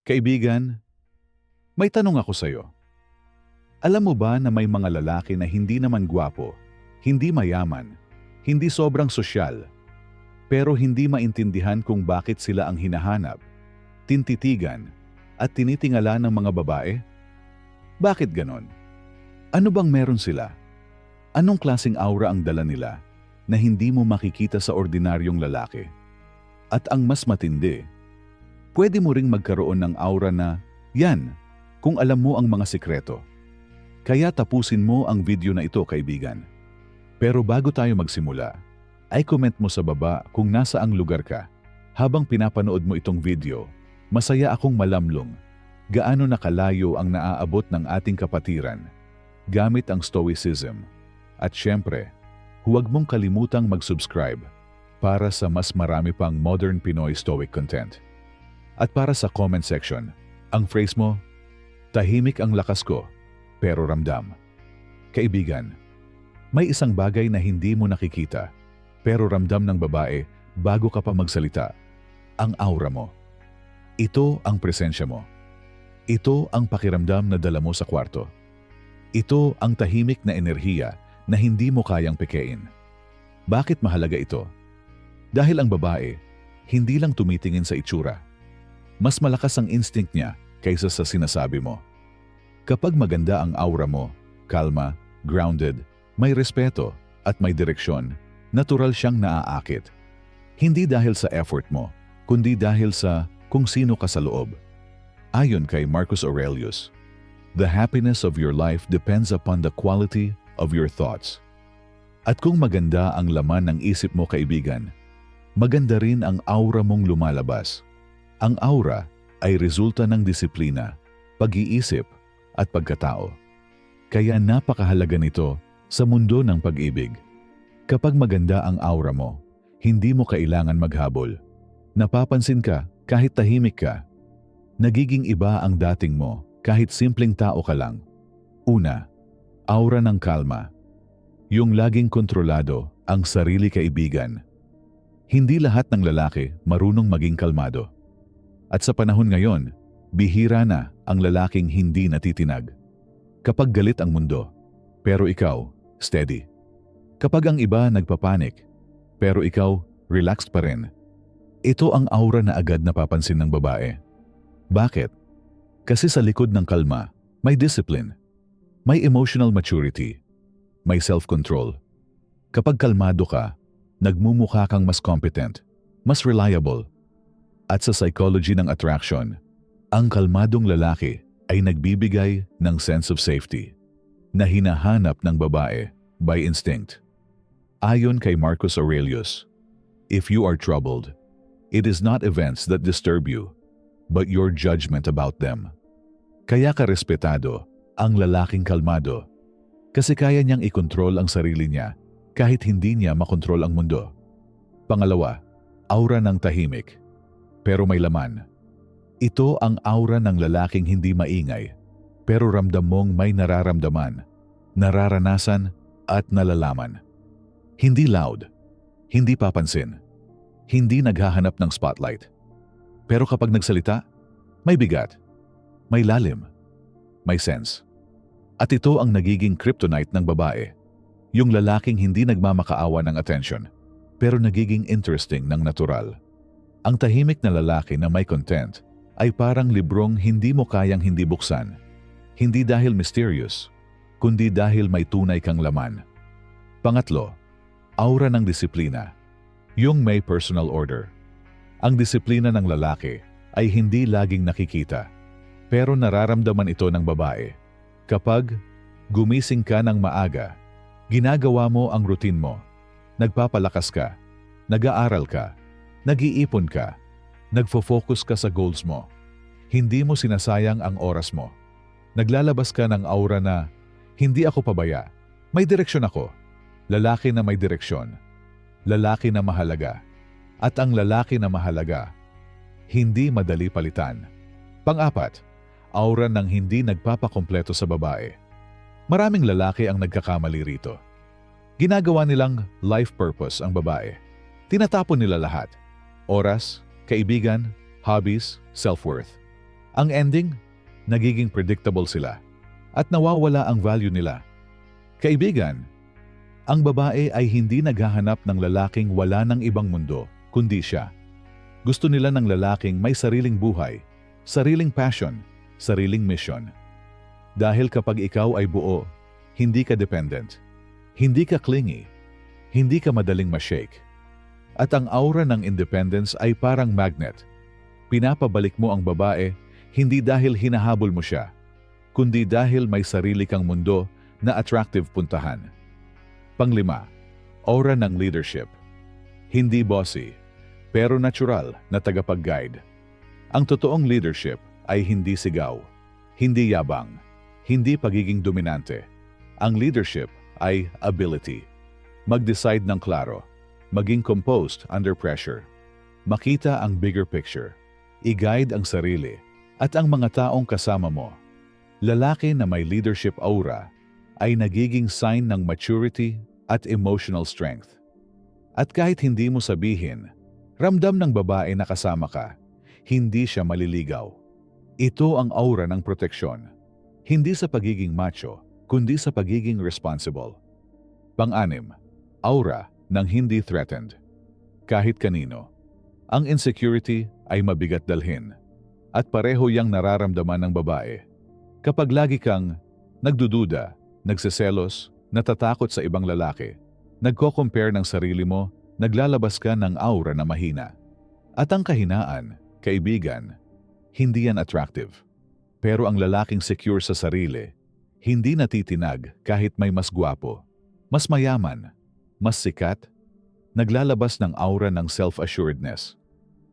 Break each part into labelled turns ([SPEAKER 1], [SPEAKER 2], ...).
[SPEAKER 1] Kaibigan, may tanong ako sa'yo. Alam mo ba na may mga lalaki na hindi naman gwapo, hindi mayaman, hindi sobrang sosyal, pero hindi maintindihan kung bakit sila ang hinahanap, tintitigan, at tinitingala ng mga babae? Bakit ganon? Ano bang meron sila? Anong klaseng aura ang dala nila na hindi mo makikita sa ordinaryong lalaki? At ang mas matindi, pwede mo ring magkaroon ng aura na, yan, kung alam mo ang mga sikreto. Kaya tapusin mo ang video na ito, kaibigan. Pero bago tayo magsimula, ay comment mo sa baba kung nasa ang lugar ka. Habang pinapanood mo itong video, masaya akong malamlong gaano nakalayo ang naaabot ng ating kapatiran gamit ang Stoicism. At syempre, huwag mong kalimutang mag-subscribe para sa mas marami pang modern Pinoy Stoic content. At para sa comment section, ang phrase mo, tahimik ang lakas ko, pero ramdam. Kaibigan, may isang bagay na hindi mo nakikita, pero ramdam ng babae bago ka pa magsalita. Ang aura mo. Ito ang presensya mo. Ito ang pakiramdam na dala mo sa kwarto. Ito ang tahimik na enerhiya na hindi mo kayang pekein. Bakit mahalaga ito? Dahil ang babae, hindi lang tumitingin sa itsura. Mas malakas ang instinct niya kaysa sa sinasabi mo. Kapag maganda ang aura mo, kalma, grounded, may respeto, at may direksyon, natural siyang naaakit. Hindi dahil sa effort mo, kundi dahil sa kung sino ka sa loob. Ayon kay Marcus Aurelius, the happiness of your life depends upon the quality of your thoughts. At kung maganda ang laman ng isip mo, kaibigan, maganda rin ang aura mong lumalabas. Ang aura ay resulta ng disiplina, pag-iisip, at pagkatao. Kaya napakahalaga nito sa mundo ng pag-ibig. Kapag maganda ang aura mo, hindi mo kailangan maghabol. Napapansin ka kahit tahimik ka. Nagiging iba ang dating mo kahit simpleng tao ka lang. Una, aura ng kalma. Yung laging kontrolado ang sarili, kaibigan. Hindi lahat ng lalaki marunong maging kalmado. At sa panahon ngayon, bihira na ang lalaking hindi natitinag. Kapag galit ang mundo, pero ikaw, steady. Kapag ang iba nagpapanik, pero ikaw, relaxed pa rin. Ito ang aura na agad napapansin ng babae. Bakit? Kasi sa likod ng kalma, may discipline, may emotional maturity, may self-control. Kapag kalmado ka, nagmumukha kang mas competent, mas reliable. At sa psychology ng attraction, ang kalmadong lalaki ay nagbibigay ng sense of safety na hinahanap ng babae by instinct. Ayon kay Marcus Aurelius, if you are troubled, it is not events that disturb you, but your judgment about them. Kaya ka respetado ang lalaking kalmado kasi kaya niyang ikontrol ang sarili niya kahit hindi niya makontrol ang mundo. Pangalawa, aura ng tahimik, pero may laman. Ito ang aura ng lalaking hindi maingay, pero ramdam mong may nararamdaman, nararanasan at nalalaman. Hindi loud, hindi papansin, hindi naghahanap ng spotlight. Pero kapag nagsalita, may bigat, may lalim, may sense. At ito ang nagiging kryptonite ng babae. Yung lalaking hindi nagmamakaawa ng attention, pero nagiging interesting ng natural. Ang tahimik na lalaki na may content ay parang librong hindi mo kayang hindi buksan. Hindi dahil mysterious, kundi dahil may tunay kang laman. Pangatlo, aura ng disiplina. Yung may personal order. Ang disiplina ng lalaki ay hindi laging nakikita, pero nararamdaman ito ng babae. Kapag gumising ka ng maaga, ginagawa mo ang routine mo, nagpapalakas ka, nag-aaral ka, nag-iipon ka, nagfo-focus ka sa goals mo, hindi mo sinasayang ang oras mo. Naglalabas ka ng aura na, hindi ako pabaya, may direksyon ako. Lalaki na may direksyon, lalaki na mahalaga. At ang lalaki na mahalaga, hindi madali palitan. Pang-apat, aura ng hindi nagpapakompleto sa babae. Maraming lalaki ang nagkakamali rito. Ginagawa nilang life purpose ang babae. Tinatapon nila lahat. Oras, kaibigan, hobbies, self-worth. Ang ending, nagiging predictable sila at nawawala ang value nila. Kaibigan, ang babae ay hindi naghahanap ng lalaking wala ng ibang mundo, kundi siya. Gusto nila ng lalaking may sariling buhay, sariling passion, sariling mission. Dahil kapag ikaw ay buo, hindi ka dependent, hindi ka clingy, hindi ka madaling ma-shake. At ang aura ng independence ay parang magnet. Pinapabalik mo ang babae, hindi dahil hinahabol mo siya, kundi dahil may sarili kang mundo na attractive puntahan. Panglima, aura ng leadership. Hindi bossy, pero natural na tagapag-guide. Ang totoong leadership ay hindi sigaw, hindi yabang, hindi pagiging dominante. Ang leadership ay ability. Mag-decide ng klaro, maging composed under pressure, makita ang bigger picture, i-guide ang sarili at ang mga taong kasama mo. Lalaki na may leadership aura ay nagiging sign ng maturity at emotional strength. At kahit hindi mo sabihin, ramdam ng babae na kasama ka, hindi siya maliligaw. Ito ang aura ng proteksyon, hindi sa pagiging macho, kundi sa pagiging responsible. Pang-anim, aura ng hindi threatened. Kahit kanino, ang insecurity ay mabigat dalhin at pareho yang nararamdaman ng babae. Kapag lagi kang nagdududa, nagseselos, natatakot sa ibang lalaki, nagko-compare ng sarili mo, naglalabas ka ng aura na mahina. At ang kahinaan, kaibigan, hindi yan attractive. Pero ang lalaking secure sa sarili, hindi natitinag kahit may mas gwapo, mas mayaman, mas sikat, naglalabas ng aura ng self-assuredness.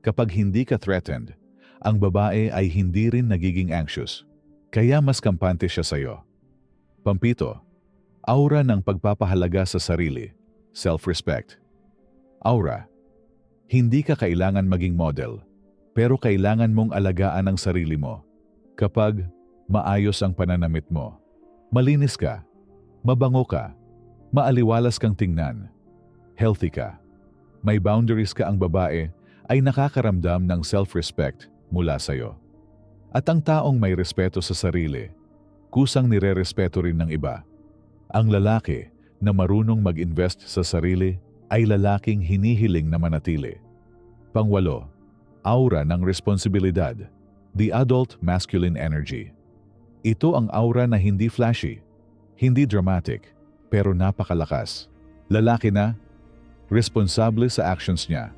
[SPEAKER 1] Kapag hindi ka threatened, ang babae ay hindi rin nagiging anxious, kaya mas kampante siya sa'yo. Pampito, aura ng pagpapahalaga sa sarili, self-respect. Aura, hindi ka kailangan maging model, pero kailangan mong alagaan ang sarili mo. Kapag maayos ang pananamit mo, malinis ka, mabango ka, maaliwalas kang tingnan, healthy ka, may boundaries ka, ang babae ay nakakaramdam ng self-respect mula sa'yo. At ang taong may respeto sa sarili, kusang nire-respeto rin ng iba. Ang lalaki na marunong mag-invest sa sarili ay lalaking hinihiling na manatili. Pangwalo, aura ng responsibilidad, the adult masculine energy. Ito ang aura na hindi flashy, hindi dramatic, pero napakalakas. Lalaki na, responsable sa actions niya,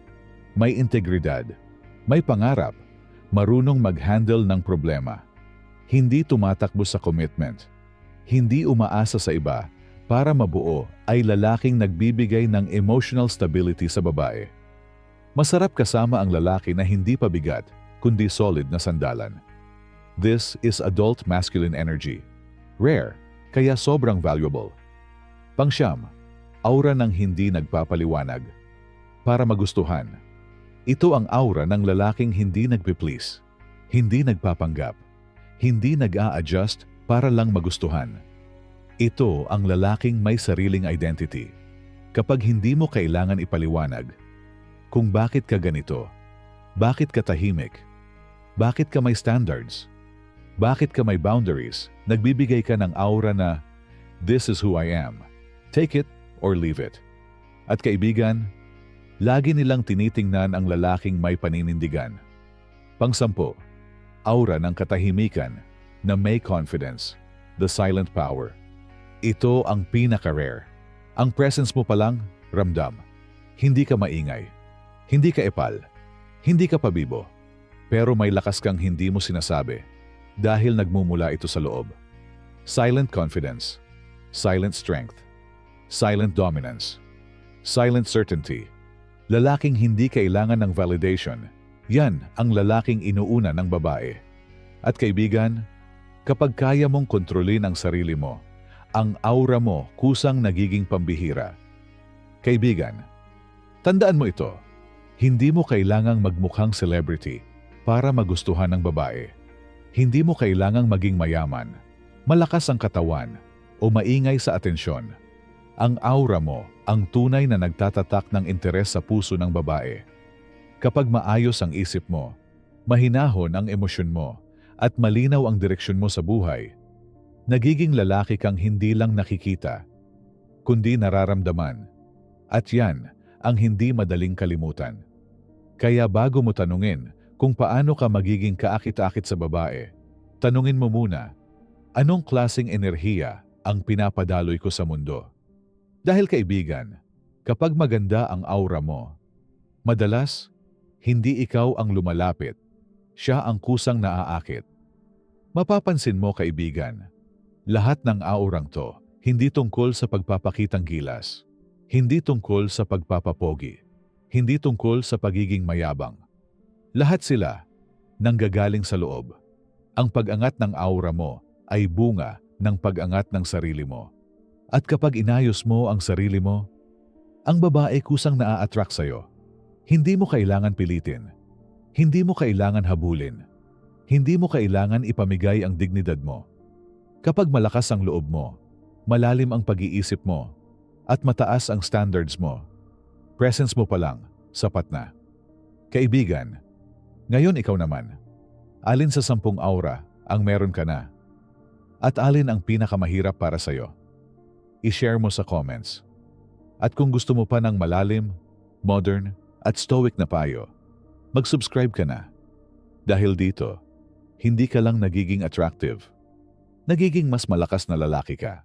[SPEAKER 1] may integridad, may pangarap, marunong mag-handle ng problema. Hindi tumatakbo sa commitment, hindi umaasa sa iba para mabuo, ay lalaking nagbibigay ng emotional stability sa babae. Masarap kasama ang lalaki na hindi pabigat, kundi solid na sandalan. This is adult masculine energy. Rare, kaya sobrang valuable. Pangsyam, aura ng hindi nagpapaliwanag. Para magustuhan. Ito ang aura ng lalaking hindi nagpi-please, hindi nagpapanggap, hindi nag-a-adjust para lang magustuhan. Ito ang lalaking may sariling identity. Kapag hindi mo kailangan ipaliwanag kung bakit ka ganito, bakit ka tahimik, bakit ka may standards, bakit ka may boundaries, nagbibigay ka ng aura na, this is who I am, take it or leave it. At kaibigan, lagi nilang tinitingnan ang lalaking may paninindigan. Pangsampo, aura ng katahimikan na may confidence, the silent power. Ito ang pinaka-rare. Ang presence mo pa lang, ramdam. Hindi ka maingay, hindi ka epal, hindi ka pabibo, pero may lakas kang hindi mo sinasabi dahil nagmumula ito sa loob. Silent confidence, silent strength, silent dominance, silent certainty. Lalaking hindi kailangan ng validation, yan ang lalaking inuuna ng babae. At kaibigan, kapag kaya mong kontrolin ang sarili mo, ang aura mo kusang nagiging pambihira. Kaibigan, tandaan mo ito, hindi mo kailangang magmukhang celebrity para magustuhan ng babae. Hindi mo kailangang maging mayaman, malakas ang katawan, o maingay sa atensyon. Ang aura mo ang tunay na nagtatatak ng interes sa puso ng babae. Kapag maayos ang isip mo, mahinahon ang emosyon mo, at malinaw ang direksyon mo sa buhay, nagiging lalaki kang hindi lang nakikita, kundi nararamdaman. At yan ang hindi madaling kalimutan. Kaya bago mo tanungin kung paano ka magiging kaakit-akit sa babae, tanungin mo muna, anong klaseng enerhiya ang pinapadaloy ko sa mundo? Dahil kaibigan, kapag maganda ang aura mo, madalas, hindi ikaw ang lumalapit, siya ang kusang naaakit. Mapapansin mo kaibigan, lahat ng aurang to, hindi tungkol sa pagpapakitang gilas, hindi tungkol sa pagpapapogi, hindi tungkol sa pagiging mayabang. Lahat sila nanggagaling sa loob. Ang pag-angat ng aura mo ay bunga ng pag-angat ng sarili mo. At kapag inayos mo ang sarili mo, ang babae kusang naa-attract sa'yo. Hindi mo kailangan pilitin. Hindi mo kailangan habulin. Hindi mo kailangan ipamigay ang dignidad mo. Kapag malakas ang loob mo, malalim ang pag-iisip mo, at mataas ang standards mo, presence mo pa lang, sapat na. Kaibigan, ngayon ikaw naman, alin sa 10 aura ang meron ka na? At alin ang pinakamahirap para sa'yo? I-share mo sa comments. At kung gusto mo pa ng malalim, modern, at stoic na payo, mag-subscribe ka na. Dahil dito, hindi ka lang nagiging attractive, nagiging mas malakas na lalaki ka.